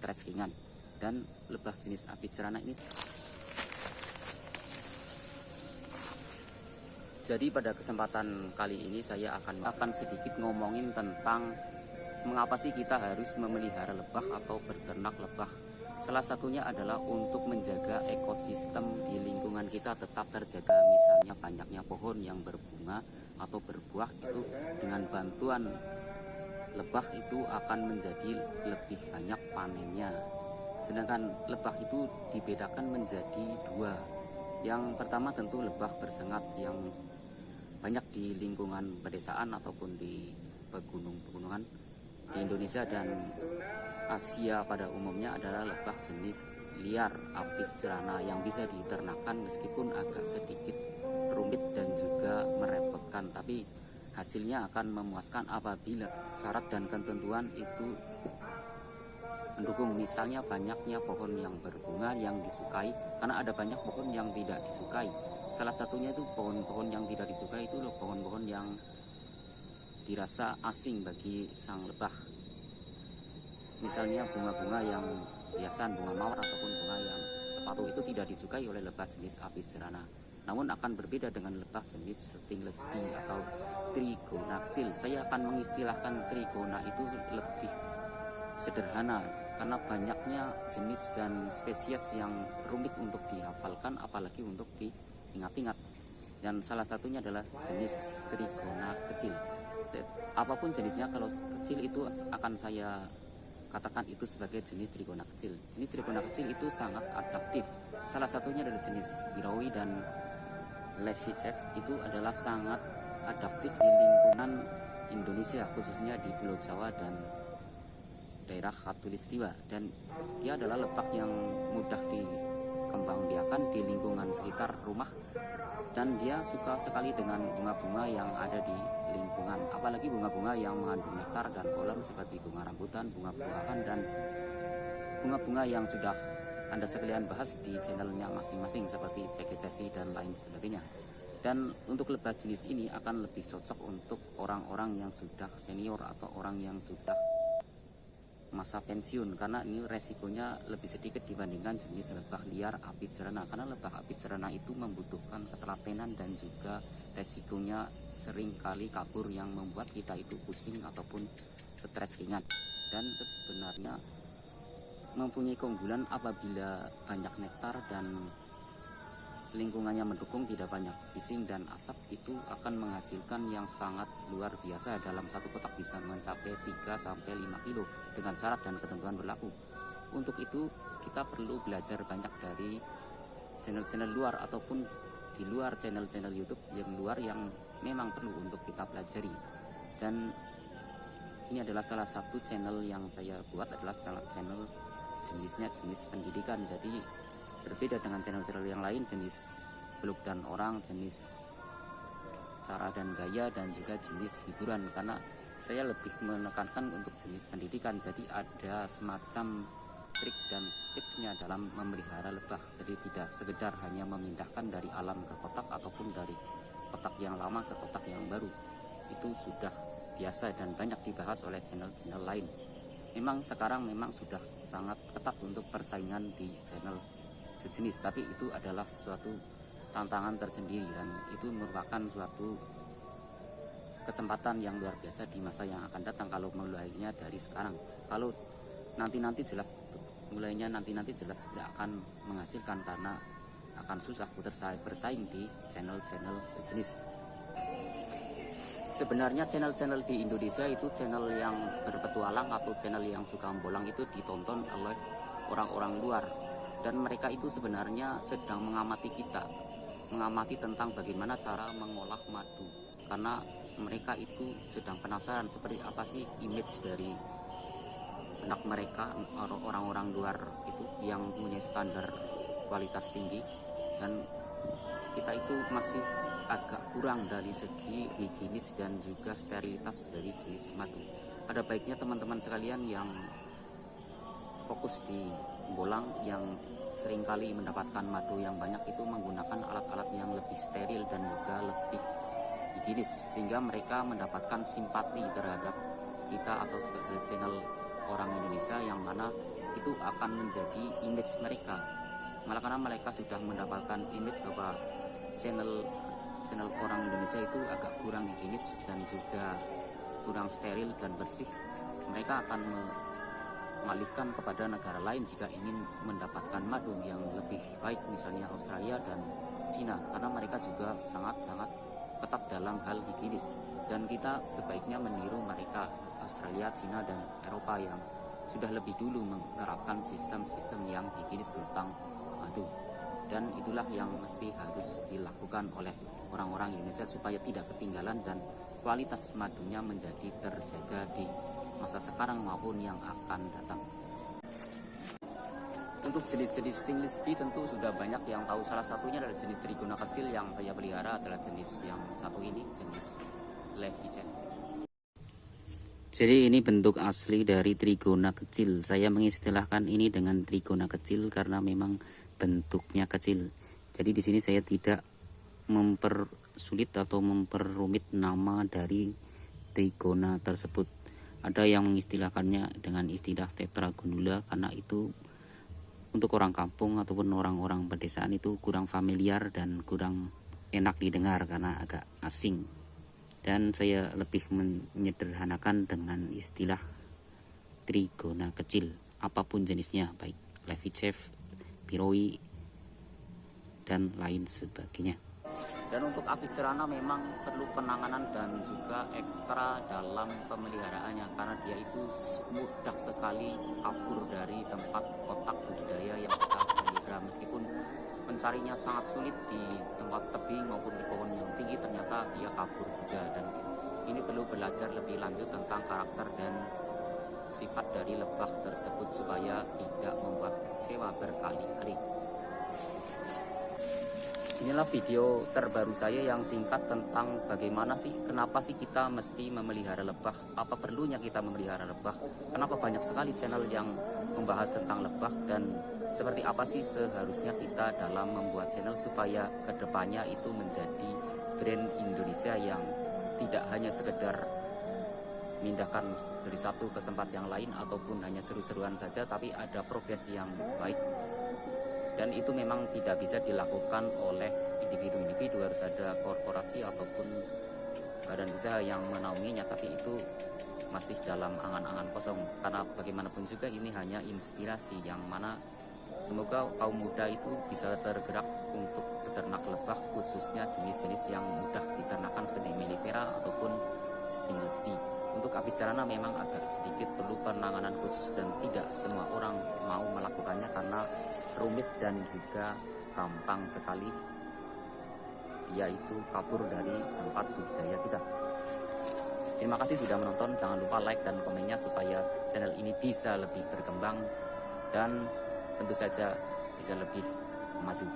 stres ringan. Dan lebah jenis api cerana ini, jadi pada kesempatan kali ini saya akan sedikit ngomongin tentang mengapa sih kita harus memelihara lebah atau berternak lebah. Salah satunya adalah untuk menjaga ekosistem di lingkungan kita tetap terjaga. Misalnya banyaknya pohon yang berbunga atau berbuah, itu dengan bantuan lebah itu akan menjadi lebih banyak panennya. Sedangkan lebah itu dibedakan menjadi dua. Yang pertama tentu lebah bersengat yang banyak di lingkungan pedesaan ataupun di pegunungan di Indonesia dan Asia pada umumnya adalah lebah jenis liar Apis cerana yang bisa diternakan meskipun agak sedikit rumit dan juga merepotkan, tapi hasilnya akan memuaskan apabila syarat dan ketentuan itu mendukung. Misalnya banyaknya pohon yang berbunga yang disukai, karena ada banyak pohon yang tidak disukai. Salah satunya itu pohon-pohon yang tidak disukai itu loh, pohon-pohon yang dirasa asing bagi sang lebah. Misalnya bunga-bunga yang hiasan, bunga mawar ataupun bunga yang sepatu itu tidak disukai oleh lebah jenis Apis cerana. Namun akan berbeda dengan lebah jenis stainless steel atau trigona kecil. Saya akan mengistilahkan trigona itu lebih sederhana karena banyaknya jenis dan spesies yang rumit untuk dihafalkan apalagi untuk diingat-ingat. Dan salah satunya adalah jenis trigona kecil. Apapun jenisnya, kalau kecil itu akan saya katakan itu sebagai jenis trigona kecil. Jenis trigona kecil itu sangat adaptif. Salah satunya adalah jenis birawi dan Levicev itu adalah sangat adaptif di lingkungan Indonesia, khususnya di Pulau Jawa dan daerah Khatulistiwa. Dan dia adalah lebah yang mudah dikembangbiakan di lingkungan sekitar rumah, dan dia suka sekali dengan bunga-bunga yang ada di lingkungan, apalagi bunga-bunga yang mengandung nektar dan polen seperti bunga rambutan, bunga buahan, dan bunga-bunga yang sudah Anda sekalian bahas di channelnya masing-masing seperti vegetasi dan lain sebagainya. Dan untuk lebah jenis ini akan lebih cocok untuk orang-orang yang sudah senior atau orang yang sudah masa pensiun, karena ini resikonya lebih sedikit dibandingkan jenis lebah liar Apis cerana, karena lebah Apis cerana itu membutuhkan ketelatenan dan juga resikonya sering kali kabur yang membuat kita itu pusing ataupun stres ringan. Dan sebenarnya mempunyai keunggulan apabila banyak nektar dan lingkungannya mendukung, tidak banyak bising dan asap, itu akan menghasilkan yang sangat luar biasa. Dalam satu kotak bisa mencapai 3-5 kilo dengan syarat dan ketentuan berlaku. Untuk itu kita perlu belajar banyak dari channel-channel luar ataupun di luar channel-channel YouTube yang luar yang memang perlu untuk kita pelajari. Dan ini adalah salah satu channel yang saya buat, adalah channel jenisnya jenis pendidikan. Jadi berbeda dengan channel-channel yang lain, jenis blog dan orang, jenis cara dan gaya, dan juga jenis hiburan, karena saya lebih menekankan untuk jenis pendidikan. Jadi ada semacam trik dan tipsnya dalam memelihara lebah. Jadi tidak sekedar hanya memindahkan dari alam ke kotak ataupun dari kotak yang lama ke kotak yang baru. Itu sudah biasa dan banyak dibahas oleh channel-channel lain. Memang sekarang memang sudah sangat ketat untuk persaingan di channel sejenis, tapi itu adalah suatu tantangan tersendiri dan itu merupakan suatu kesempatan yang luar biasa di masa yang akan datang kalau mulainya dari sekarang. Kalau nanti jelas mulainya nanti jelas tidak akan menghasilkan karena akan susah bersaing di channel-channel sejenis. Sebenarnya channel-channel di Indonesia itu channel yang berpetualang atau channel yang suka membolang itu ditonton oleh orang-orang luar. Dan mereka itu sebenarnya sedang mengamati kita, mengamati tentang bagaimana cara mengolah madu, karena mereka itu sedang penasaran seperti apa sih image dari benak mereka, orang-orang luar itu yang punya standar kualitas tinggi, dan kita itu masih agak kurang dari segi higienis dan juga sterilitas dari jenis madu. Ada baiknya teman-teman sekalian yang fokus di bolang yang seringkali mendapatkan madu yang banyak itu menggunakan alat-alat yang lebih steril dan juga lebih higienis, sehingga mereka mendapatkan simpati terhadap kita atau sebagai channel orang Indonesia yang mana itu akan menjadi image mereka, malah karena mereka sudah mendapatkan image bahwa channel orang Indonesia itu agak kurang higienis dan juga kurang steril dan bersih. Mereka akan mengalihkan kepada negara lain jika ingin mendapatkan madu yang lebih baik, misalnya Australia dan Cina, karena mereka juga sangat-sangat ketat dalam hal higienis. Dan kita sebaiknya meniru mereka, Australia, Cina, dan Eropa yang sudah lebih dulu menerapkan sistem-sistem yang higienis tentang madu. Dan itulah yang mesti harus dilakukan oleh orang-orang Indonesia supaya tidak ketinggalan dan kualitas madunya menjadi terjaga di masa sekarang maupun yang akan datang. Untuk jenis-jenis stainless steel tentu sudah banyak yang tahu. Salah satunya adalah jenis trigona kecil. Yang saya pelihara adalah jenis yang satu ini, jenis Levichef. Jadi ini bentuk asli dari trigona kecil. Saya mengistilahkan ini dengan trigona kecil karena memang bentuknya kecil. Jadi di sini saya tidak mempersulit atau memperrumit nama dari trigona tersebut. Ada yang mengistilahkannya dengan istilah tetragonula karena itu untuk orang kampung ataupun orang-orang pedesaan itu kurang familiar dan kurang enak didengar karena agak asing. Dan saya lebih menyederhanakan dengan istilah trigona kecil, apapun jenisnya, baik Levichef, Piroi, dan lain sebagainya. Dan untuk apis cerana memang perlu penanganan dan juga ekstra dalam pemeliharaannya, karena dia itu mudah sekali kabur dari tempat kotak budidaya yang kita pelihara. Meskipun mencarinya sangat sulit di tempat tebing maupun di pohon yang tinggi, ternyata dia kabur juga. Dan ini perlu belajar lebih lanjut tentang karakter dan sifat dari lebah tersebut supaya tidak membuat kecewa berkali-kali. Inilah video terbaru saya yang singkat tentang bagaimana sih, kenapa sih kita mesti memelihara lebah, apa perlunya kita memelihara lebah, kenapa banyak sekali channel yang membahas tentang lebah, dan seperti apa sih seharusnya kita dalam membuat channel supaya kedepannya itu menjadi brand Indonesia yang tidak hanya sekedar memindahkan dari satu ke tempat yang lain ataupun hanya seru-seruan saja, tapi ada progres yang baik. Dan itu memang tidak bisa dilakukan oleh individu-individu, harus ada korporasi ataupun badan usaha yang menaunginya, tapi itu masih dalam angan-angan kosong, karena bagaimanapun juga ini hanya inspirasi yang mana semoga kaum muda itu bisa tergerak untuk beternak lebah, khususnya jenis-jenis yang mudah diternakan seperti Mellifera ataupun stainless steel. Untuk apis cerana memang agak sedikit perlu penanganan khusus dan tidak semua orang mau melakukannya karena rumit dan juga gampang sekali yaitu kabur dari tempat budidaya kita. Terima kasih sudah menonton, jangan lupa like dan komennya supaya channel ini bisa lebih berkembang dan tentu saja bisa lebih maju.